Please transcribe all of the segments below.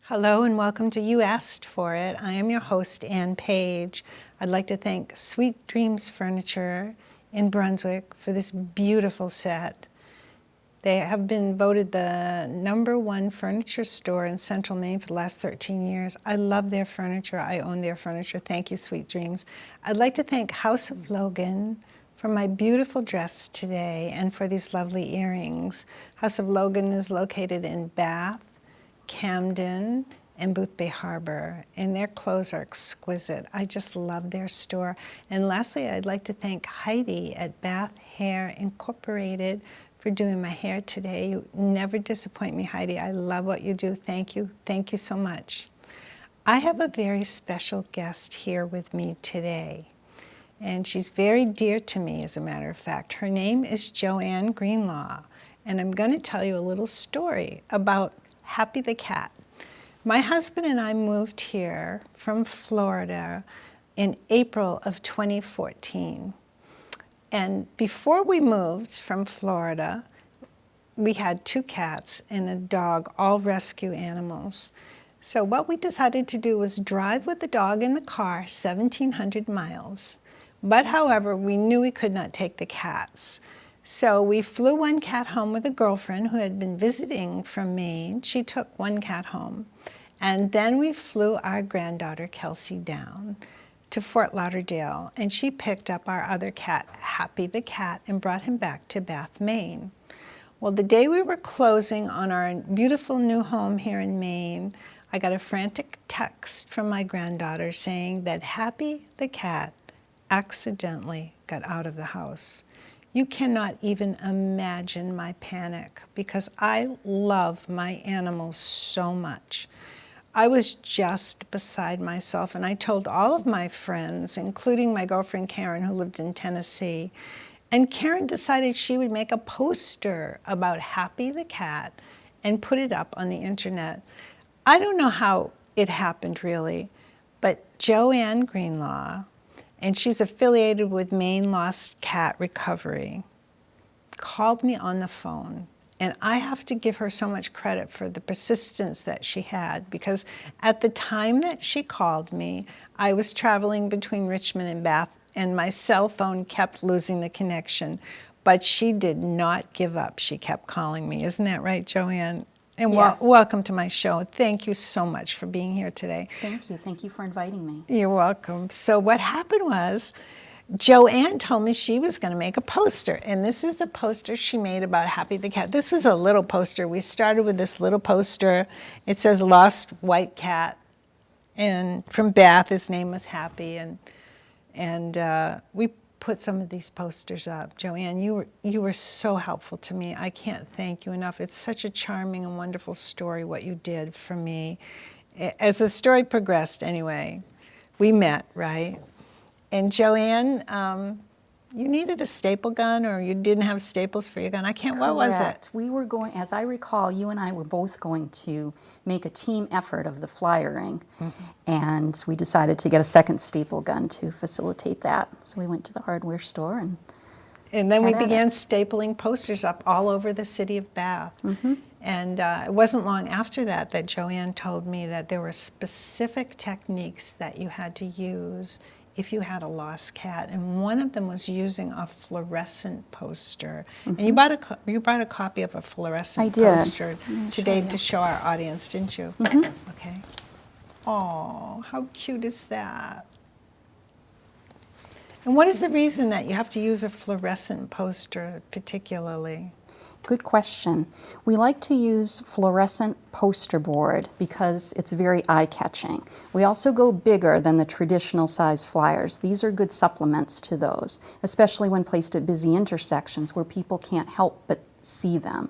Hello and welcome to You Asked For It. I am your host, Ann Page. I'd like to thank Sweet Dreams Furniture in Brunswick for this beautiful set. They have been voted the #1 furniture store in Central Maine for the last 13 years. I love their furniture. I own their furniture. Thank you, Sweet Dreams. I'd like to thank House of Logan for my beautiful dress today and for these lovely earrings. House of Logan is located in Bath, Camden, and Boothbay Harbor, and their clothes are exquisite. I just love their store. And lastly, I'd like to thank Heidi at Bath Hair Incorporated for doing my hair today. You never disappoint me, Heidi. I love what you do. Thank you. Thank you so much. I have a very special guest here with me today, and she's very dear to me, as a matter of fact. Her name is Joanne Greenlaw, and I'm going to tell you a little story about Happy the cat. My husband and I moved here from Florida in April of 2014. And before we moved from Florida, we had 2 cats and a dog, all rescue animals. So what we decided to do was drive with the dog in the car 1,700 miles. But however, we knew we could not take the cats. So we flew 1 cat home with a girlfriend who had been visiting from Maine. She took 1 cat home. And then we flew our granddaughter, Kelsey, down to Fort Lauderdale. And she picked up our other cat, Happy the cat, and brought him back to Bath, Maine. Well, the day we were closing on our beautiful new home here in Maine, I got a frantic text from my granddaughter saying that Happy the cat accidentally got out of the house. You cannot even imagine my panic because I love my animals so much. I was just beside myself, and I told all of my friends, including my girlfriend Karen, who lived in Tennessee. And Karen decided she would make a poster about Happy the cat and put it up on the internet. I don't know how it happened really, but Joanne Greenlaw, and she's affiliated with Maine Lost Cat Recovery, called me on the phone. And I have to give her so much credit for the persistence that she had, because at the time that she called me, I was traveling between Richmond and Bath, and my cell phone kept losing the connection. But she did not give up. She kept calling me. Isn't that right, Joanne? And Yes. welcome to my show. Thank you so much for being here today. Thank you. Thank you for inviting me. You're welcome. So what happened was, Joanne told me she was going to make a poster, and this is the poster she made about Happy the cat. This was a little poster. We started with this little poster. It says Lost White Cat, and from Bath, his name was Happy, and we put some of these posters up. Joanne, you were so helpful to me. I can't thank you enough. It's such a charming and wonderful story, what you did for me. As the story progressed, anyway, we met, right? And Joanne, you needed a staple gun, or you didn't have staples for your gun. I can't, what was it? Correct. We were going, as I recall, you and I were both going to make a team effort of the flyering, and we decided to get a second staple gun to facilitate that. So we went to the hardware store And then we Had at began stapling posters up all over the city of Bath. And it wasn't long after that that Joanne told me that there were specific techniques that you had to use if you had a lost cat, and one of them was using a fluorescent poster. And you brought a copy of a fluorescent I did. poster today to show our audience, didn't you? Okay. Oh, how cute is that? And what is the reason that you have to use a fluorescent poster particularly? Good question. We like to use fluorescent poster board because it's very eye-catching. We also go bigger than the traditional size flyers. These are good supplements to those, especially when placed at busy intersections where people can't help but see them.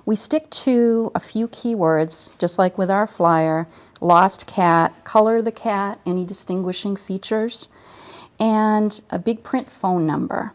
We stick to a few keywords, just like with our flyer: lost cat, color of the cat, any distinguishing features, and a big print phone number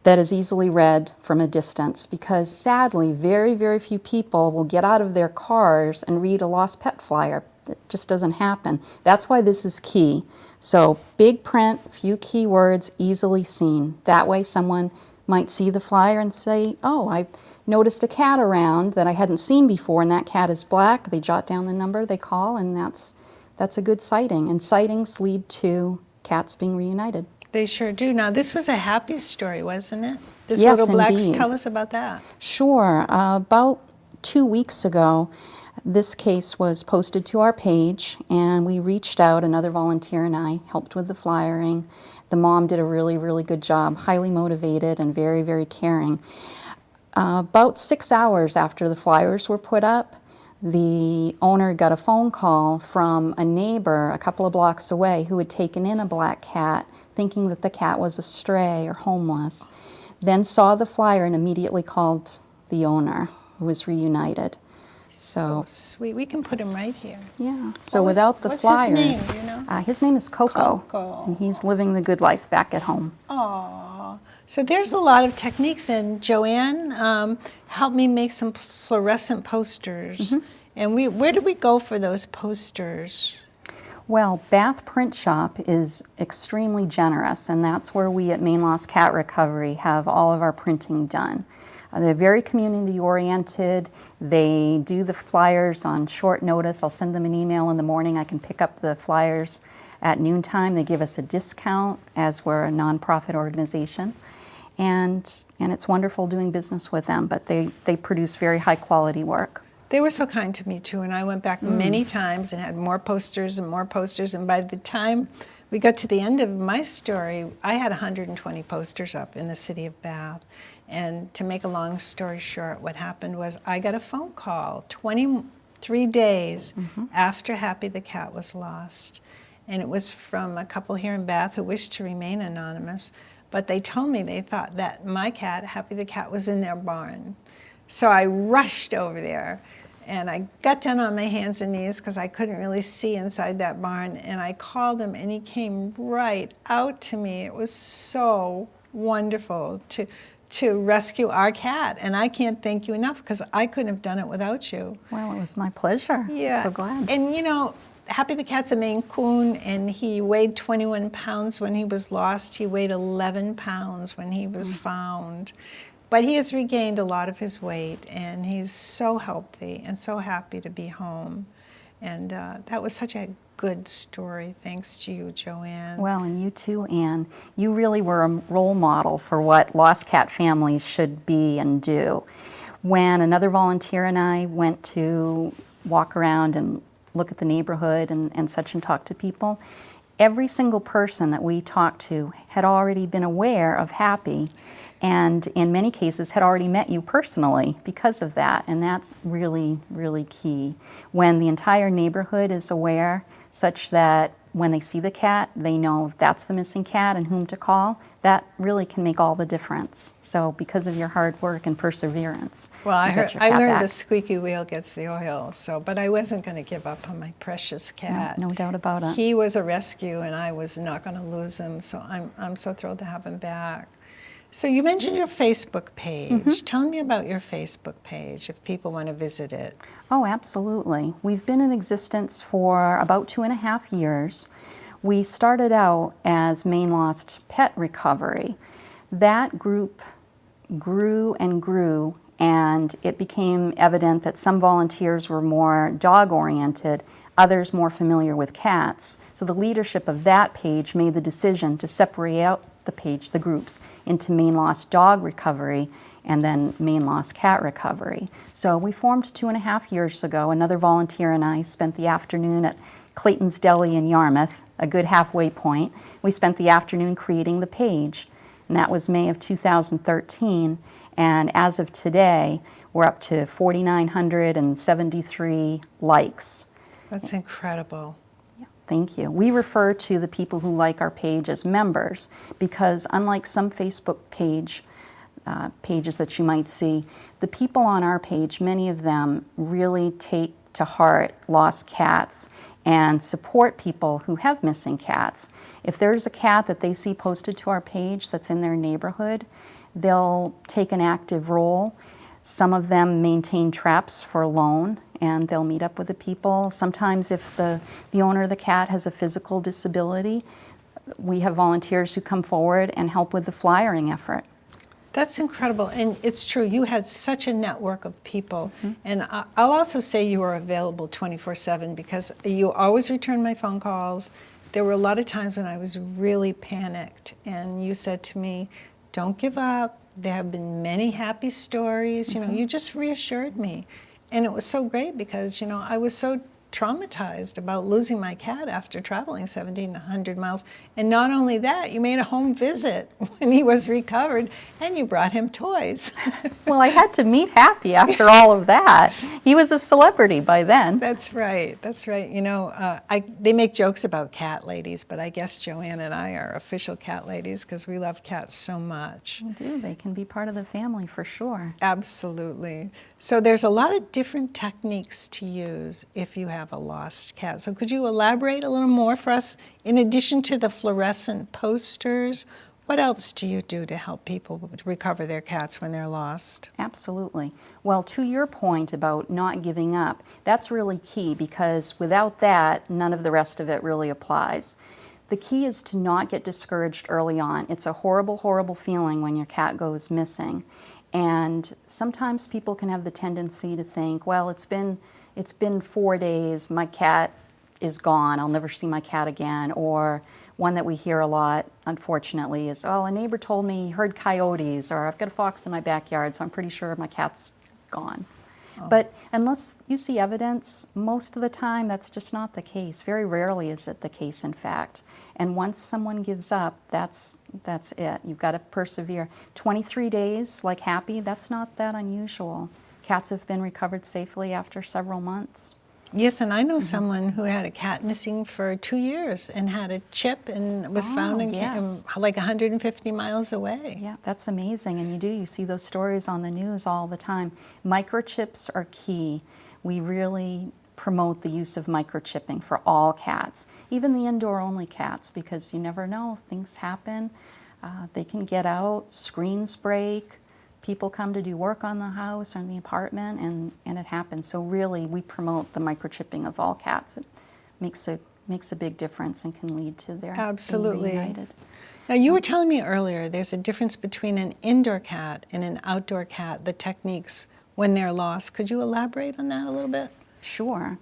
that is easily read from a distance, because sadly, very, very few people will get out of their cars and read a lost pet flyer. It just doesn't happen. That's why this is key. So big print, few keywords, easily seen. That way someone might see the flyer and say, oh, I noticed a cat around that I hadn't seen before, and that cat is black. They jot down the number, they call, and that's a good sighting. And sightings lead to cats being reunited. They sure do. Now, this was a happy story, wasn't it? This Yes, little black, indeed. tell us about that. Sure. About 2 weeks ago, this case was posted to our page, and we reached out. Another volunteer and I helped with the flyering. The mom did a really, really good job, highly motivated and very, very caring. About 6 hours after the flyers were put up, the owner got a phone call from a neighbor a couple of blocks away who had taken in a black cat, thinking that the cat was a stray or homeless, then saw the flyer and immediately called the owner, who was reunited. So sweet. We can put him right here. Yeah. So What was- without the what's flyers, his name, do you know? His name is Coco, Coco. and he's living the good life back at home. Aw. So there's a lot of techniques, and Joanne helped me make some fluorescent posters. And where do we go for those posters? Well, Bath Print Shop is extremely generous, and that's where we at Maine Lost Cat Recovery have all of our printing done. They're very community-oriented. They do the flyers on short notice. I'll send them an email in the morning. I can pick up the flyers at noontime. They give us a discount as we're a nonprofit organization. And it's wonderful doing business with them, but they produce very high-quality work. They were so kind to me, too, and I went back many times and had more posters, and by the time we got to the end of my story, I had 120 posters up in the city of Bath. And to make a long story short, what happened was I got a phone call 23 days after Happy the cat was lost. And it was from a couple here in Bath who wished to remain anonymous, but they told me they thought that my cat, Happy the cat, was in their barn. So I rushed over there, and I got down on my hands and knees because I couldn't really see inside that barn, and I called him, and he came right out to me. It was so wonderful to rescue our cat, and I can't thank you enough because I couldn't have done it without you. Well, it was my pleasure. Yeah. I'm so glad. And you know, Happy the cat's a Maine Coon, and he weighed 21 pounds when he was lost. He weighed 11 pounds when he was found. But he has regained a lot of his weight, and he's so healthy and so happy to be home. And that was such a good story. Thanks to you, Joanne. Well, and you too, Anne. You really were a role model for what lost cat families should be and do. When another volunteer and I went to walk around and look at the neighborhood and such and talk to people, every single person that we talked to had already been aware of Happy, and in many cases had already met you personally because of that, and that's really, really key. When the entire neighborhood is aware, such that when they see the cat, they know that's the missing cat and whom to call, that really can make all the difference. So because of your hard work and perseverance. Well, I got your learned cat the back. squeaky wheel gets the oil, but I wasn't going to give up on my precious cat. No doubt about it. He was a rescue, and I was not going to lose him, so I'm so thrilled to have him back. So you mentioned your Facebook page. Tell me about your Facebook page if people want to visit it. Oh, absolutely. We've been in existence for about 2.5 years. We started out as Maine Lost Pet Recovery. That group grew and grew, and it became evident that some volunteers were more dog-oriented, others more familiar with cats. So the leadership of that page made the decision to separate out the groups, into Maine Lost Dog Recovery and then Maine Lost Cat Recovery. So we formed 2.5 years ago. Another volunteer and I spent the afternoon at Clayton's Deli in Yarmouth, a good halfway point. We spent the afternoon creating the page, and that was May of 2013. And as of today, we're up to 4,973 likes. That's incredible. Thank you. We refer to the people who like our page as members because unlike some Facebook pages that you might see, the people on our page, many of them really take to heart lost cats and support people who have missing cats. If there's a cat that they see posted to our page that's in their neighborhood, they'll take an active role. Some of them maintain traps for a loan, and they'll meet up with the people. Sometimes if the owner of the cat has a physical disability, we have volunteers who come forward and help with the flyering effort. That's incredible, and it's true. You had such a network of people, and I'll also say you were available 24/7 because you always returned my phone calls. There were a lot of times when I was really panicked, and you said to me, "Don't give up. There have been many happy stories." You know, you just reassured me, and it was so great because I was so traumatized about losing my cat after traveling 1,700 miles. And not only that, you made a home visit when he was recovered, and you brought him toys. Well, I had to meet Happy after all of that. He was a celebrity by then. That's right. That's right. They make jokes about cat ladies, but I guess Joanne and I are official cat ladies because we love cats so much. We do. They can be part of the family for sure. Absolutely. So there's a lot of different techniques to use if you have a lost cat. So could you elaborate a little more for us? In addition to the fluorescent posters, what else do you do to help people recover their cats when they're lost? Absolutely. Well, to your point about not giving up, that's really key because without that, none of the rest of it really applies. The key is to not get discouraged early on. It's a horrible, horrible feeling when your cat goes missing. And sometimes people can have the tendency to think, well, it's been 4 days, my cat is gone, I'll never see my cat again. Or one that we hear a lot, unfortunately, is, oh, a neighbor told me he heard coyotes, or I've got a fox in my backyard, so I'm pretty sure my cat's gone. Oh. But unless you see evidence, most of the time that's just not the case. Very rarely is it the case, in fact. And once someone gives up, that's it. You've got to persevere. 23 days, like Happy, that's not that unusual. Cats have been recovered safely after several months. Yes, and I know someone who had a cat missing for 2 years and had a chip and was found in like 150 miles away. Yeah, that's amazing. And you see those stories on the news all the time. Microchips are key. We really promote the use of microchipping for all cats, even the indoor-only cats, because you never know, things happen. They can get out, screens break, people come to do work on the house or in the apartment, and it happens. So really, we promote the microchipping of all cats. It makes a big difference and can lead to their Absolutely. being reunited. Now, you were telling me earlier there's a difference between an indoor cat and an outdoor cat, the techniques when they're lost. Could you elaborate on that a little bit? Sure.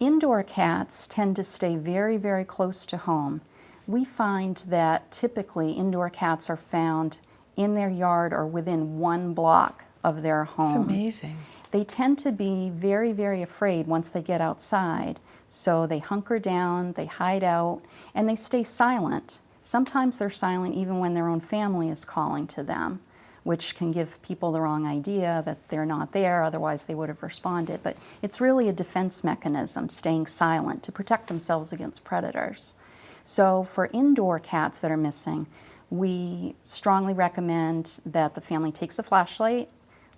Indoor cats tend to stay very, very close to home. We find that typically indoor cats are found in their yard or within 1 block of their home. It's amazing. They tend to be very, very afraid once they get outside. So they hunker down, they hide out, and they stay silent. Sometimes they're silent even when their own family is calling to them, which can give people the wrong idea that they're not there, otherwise they would have responded. But it's really a defense mechanism, staying silent to protect themselves against predators. So for indoor cats that are missing, we strongly recommend that the family takes a flashlight,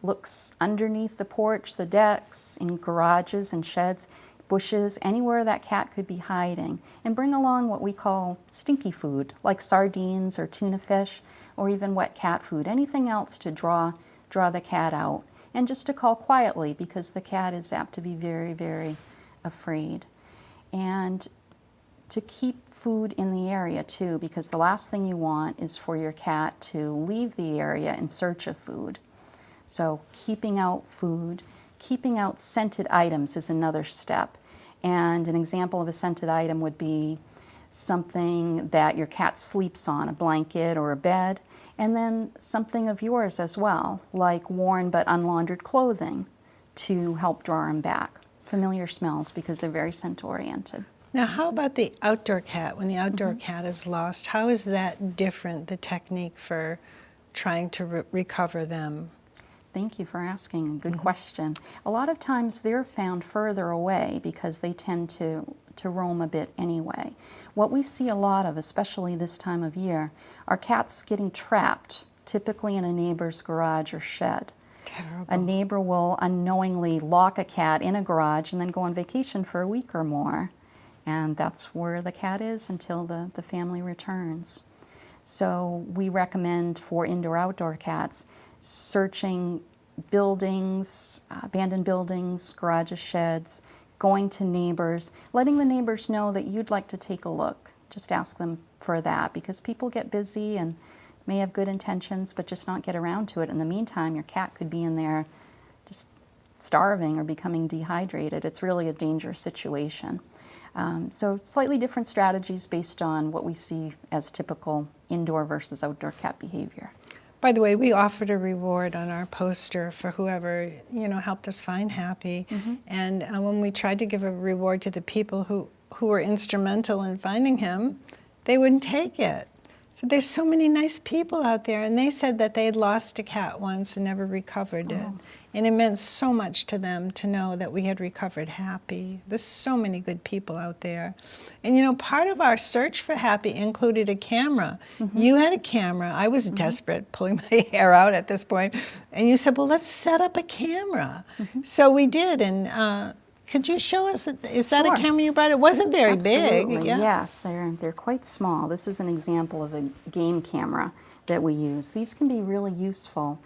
looks underneath the porch, the decks, in garages and sheds, bushes, anywhere that cat could be hiding, and bring along what we call stinky food, like sardines or tuna fish, or even wet cat food, anything else to draw the cat out, and just to call quietly because the cat is apt to be very, very afraid. And to keep food in the area too, because the last thing you want is for your cat to leave the area in search of food. So keeping out food, keeping out scented items is another step. And an example of a scented item would be something that your cat sleeps on, a blanket or a bed, and then something of yours as well, like worn but unlaundered clothing to help draw them back. Familiar smells because they're very scent-oriented. Now, how about the outdoor cat? When the outdoor cat is lost, how is that different, the technique for trying to recover them? Thank you for asking. Good question. A lot of times they're found further away because they tend to roam a bit anyway. What we see a lot of, especially this time of year, are cats getting trapped, typically in a neighbor's garage or shed. Terrible. A neighbor will unknowingly lock a cat in a garage and then go on vacation for a week or more. And that's where the cat is until the family returns. So we recommend for indoor-outdoor cats searching buildings, abandoned buildings, garages, sheds, going to neighbors, letting the neighbors know that you'd like to take a look. Just ask them for that because people get busy and may have good intentions but just not get around to it. In the meantime, your cat could be in there just starving or becoming dehydrated. It's really a dangerous situation. So slightly different strategies based on what we see as typical indoor versus outdoor cat behavior. By the way, we offered a reward on our poster for whoever, helped us find Happy. And when we tried to give a reward to the people who were instrumental in finding him, they wouldn't take it. So there's so many nice people out there, and they said that they had lost a cat once and never recovered it. And it meant so much to them to know that we had recovered Happy. There's so many good people out there. And part of our search for Happy included a camera. You had a camera. I was desperate, pulling my hair out at this point. And you said, well, let's set up a camera. So we did. And could you show us, is that Sure. a camera you brought? It wasn't very Absolutely. big. Yeah. Yes, they're quite small. This is an example of a game camera that we use. These can be really useful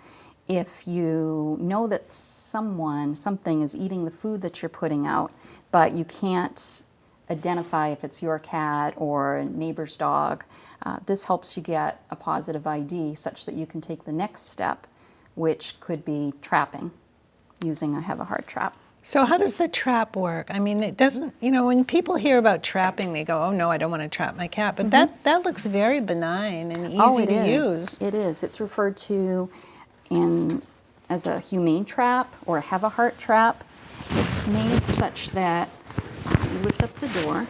if you know that something is eating the food that you're putting out, but you can't identify if it's your cat or a neighbor's dog. This helps you get a positive ID such that you can take the next step, which could be trapping using a have-a-heart trap. So how does the trap work? I mean, it doesn't, when people hear about trapping, they go, oh no, I don't want to trap my cat. But that looks very benign and easy to use. It is. It's referred to as a humane trap or a have-a-heart trap. It's made such that you lift up the door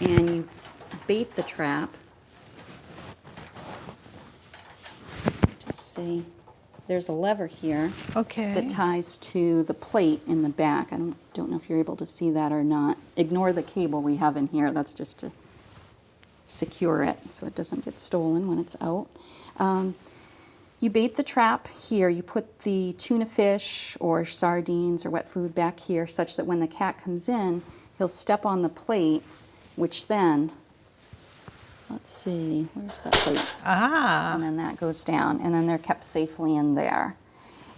and you bait the trap. Just see, there's a lever here that ties to the plate in the back. I don't know if you're able to see that or not. Ignore the cable we have in here. That's just to secure it so it doesn't get stolen when it's out. You bait the trap here. You put the tuna fish or sardines or wet food back here such that when the cat comes in, he'll step on the plate, which then, let's see, where's that plate? And then that goes down, and then they're kept safely in there.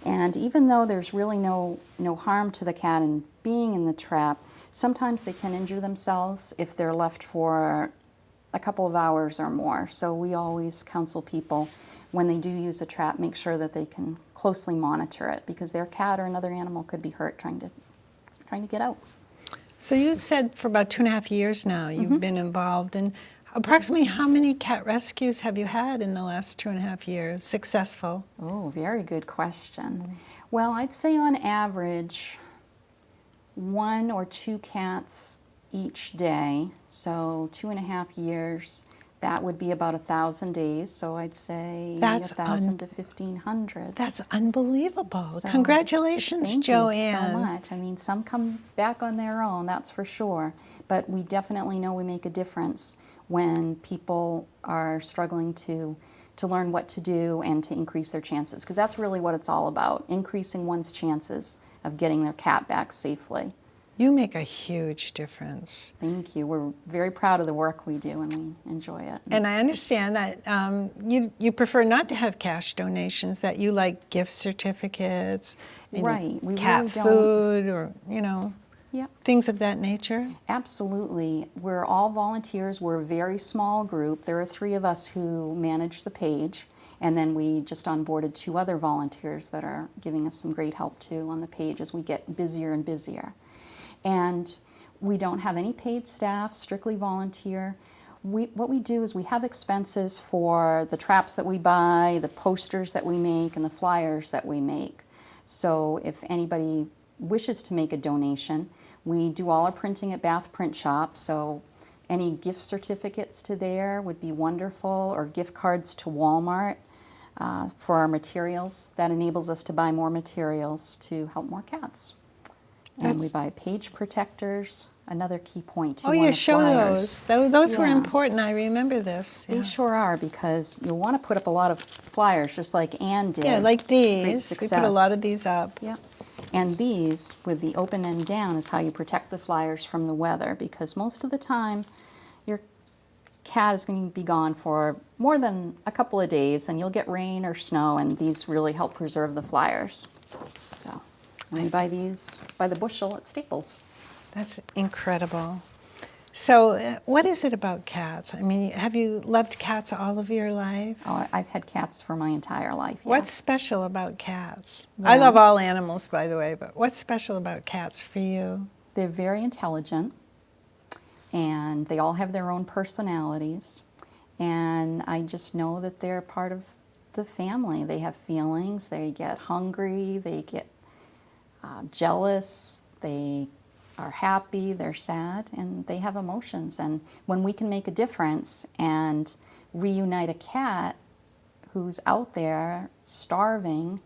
And even though there's really no harm to the cat in being in the trap, sometimes they can injure themselves if they're left for a couple of hours or more. So we always counsel people, when they do use a trap, make sure that they can closely monitor it, because their cat or another animal could be hurt trying to get out. So you said for about 2.5 years now you've been involved. And approximately how many cat rescues have you had in the last 2.5 years, successful? Oh, very good question. Well, I'd say on average 1 or 2 cats each day. So 2.5 years, that would be about 1,000 days. So I'd say 1,000 to 1,500. That's unbelievable. So, Congratulations, thank Joanne. you so much. I mean, some come back on their own, that's for sure. But we definitely know we make a difference when people are struggling to learn what to do and to increase their chances. Because that's really what it's all about, increasing one's chances of getting their cat back safely. You make a huge difference. Thank you. We're very proud of the work we do, and we enjoy it. And I understand that you prefer not to have cash donations, that you like gift certificates, and right. We cat really don't. food, or Yep. things of that nature. Absolutely. We're all volunteers. We're a very small group. There are 3 of us who manage the page, and then we just onboarded 2 other volunteers that are giving us some great help too on the page as we get busier and busier. And we don't have any paid staff, strictly volunteer. What we do is we have expenses for the traps that we buy, the posters that we make, and the flyers that we make. So if anybody wishes to make a donation, we do all our printing at Bath Print Shop. So any gift certificates to there would be wonderful, or gift cards to Walmart for our materials. That enables us to buy more materials to help more cats. And we buy page protectors, another key point too. Oh yeah, show flyers. those were important. I remember this. They sure are, because you'll want to put up a lot of flyers, just like Ann did. Yeah, like Great these. We success. put a lot of these up. Yep. And these, with the open end down, is how you protect the flyers from the weather, because most of the time your cat is going to be gone for more than a couple of days, and you'll get rain or snow, and these really help preserve the flyers. So. And we buy these by the bushel at Staples. That's incredible. So what is it about cats? I mean, have you loved cats all of your life? Oh, I've had cats for my entire life. Yes. What's special about cats? I Well- love all animals, by the way, but what's special about cats for you? They're very intelligent, and they all have their own personalities. And I just know that they're part of the family. They have feelings. They get hungry. They get jealous. They are happy. They're sad, and they have emotions. And when we can make a difference and reunite a cat who's out there starving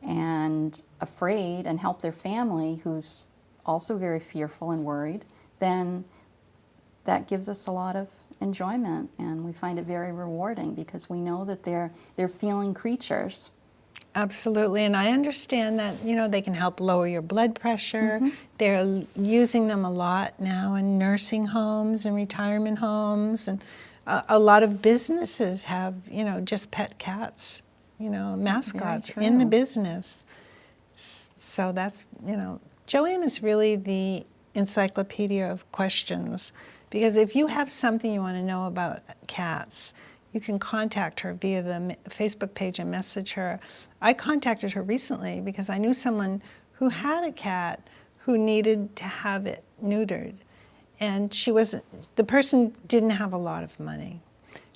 and afraid, and help their family who's also very fearful and worried, then that gives us a lot of enjoyment, and we find it very rewarding because we know that they're feeling creatures. Absolutely, and I understand that, you know, they can help lower your blood pressure. They're using them a lot now in nursing homes and retirement homes, and a lot of businesses have, you know, just pet cats, you know, mascots in the true. business. So that's, you know, Joanne is really the encyclopedia of questions, because if you have something you want to know about cats, you can contact her via the Facebook page and message her. I contacted her recently because I knew someone who had a cat who needed to have it neutered. And the person didn't have a lot of money.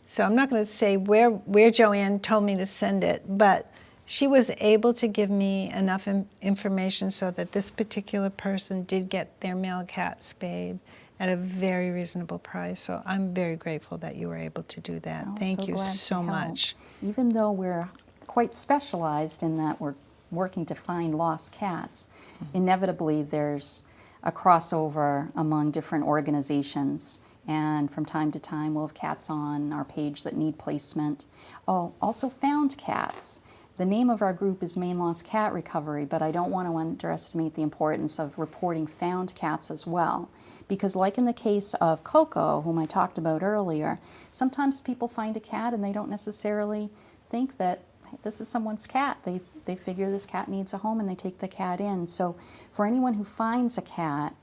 So I'm not going to say where Joanne told me to send it, but she was able to give me enough information so that this particular person did get their male cat spayed at a very reasonable price. So I'm very grateful that you were able to do that. Oh, Thank so you glad to so help. much. Even though we're quite specialized in that we're working to find lost cats, inevitably there's a crossover among different organizations. And from time to time, we'll have cats on our page that need placement. Oh, also found cats. The name of our group is Maine Lost Cat Recovery, but I don't want to underestimate the importance of reporting found cats as well. Because like in the case of Coco, whom I talked about earlier, sometimes people find a cat and they don't necessarily think that hey, this is someone's cat. They figure this cat needs a home and they take the cat in. So for anyone who finds a cat,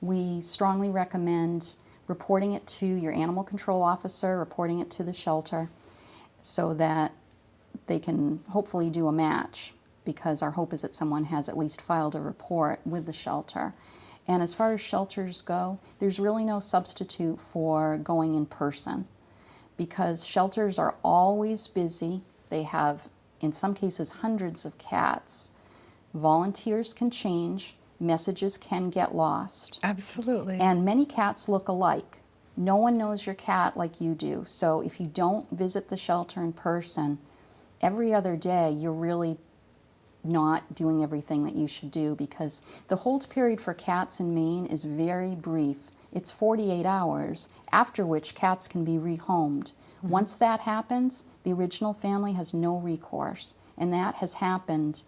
we strongly recommend reporting it to your animal control officer, reporting it to the shelter, so that they can hopefully do a match, because our hope is that someone has at least filed a report with the shelter. And as far as shelters go, there's really no substitute for going in person, because shelters are always busy. They have, in some cases, hundreds of cats. Volunteers can change. Messages can get lost. Absolutely. And many cats look alike. No one knows your cat like you do. So if you don't visit the shelter in person, every other day you're really not doing everything that you should do, because the hold period for cats in Maine is very brief. It's 48 hours, after which cats can be rehomed. Once that happens, the original family has no recourse. And that has happened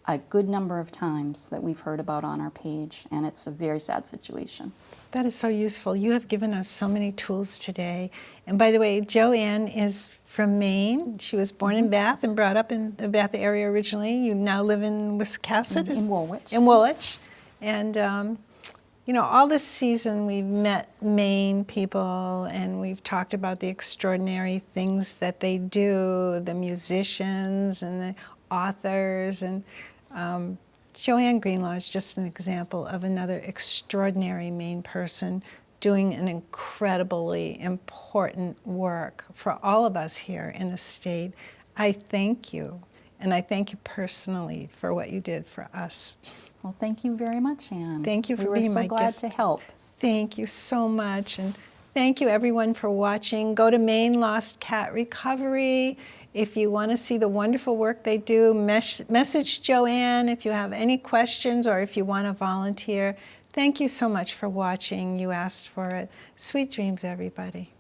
a good number of times that we've heard about on our page, and it's a very sad situation. That is so useful. You have given us so many tools today. And by the way, Joanne is from Maine. She was born in Bath and brought up in the Bath area originally. You now live in Wiscasset? In Woolwich. In Woolwich. And, you know, all this season we've met Maine people and we've talked about the extraordinary things that they do, the musicians and the authors. And Joanne Greenlaw is just an example of another extraordinary Maine person doing an incredibly important work for all of us here in the state. I thank you, and I thank you personally for what you did for us. Well, thank you very much, Anne. Thank you for being my We were so glad guest. to help. Thank you so much, and thank you everyone for watching. Go to Maine Lost Cat Recovery. If you want to see the wonderful work they do, message Joanne if you have any questions or if you want to volunteer. Thank you so much for watching. You asked for it. Sweet dreams, everybody.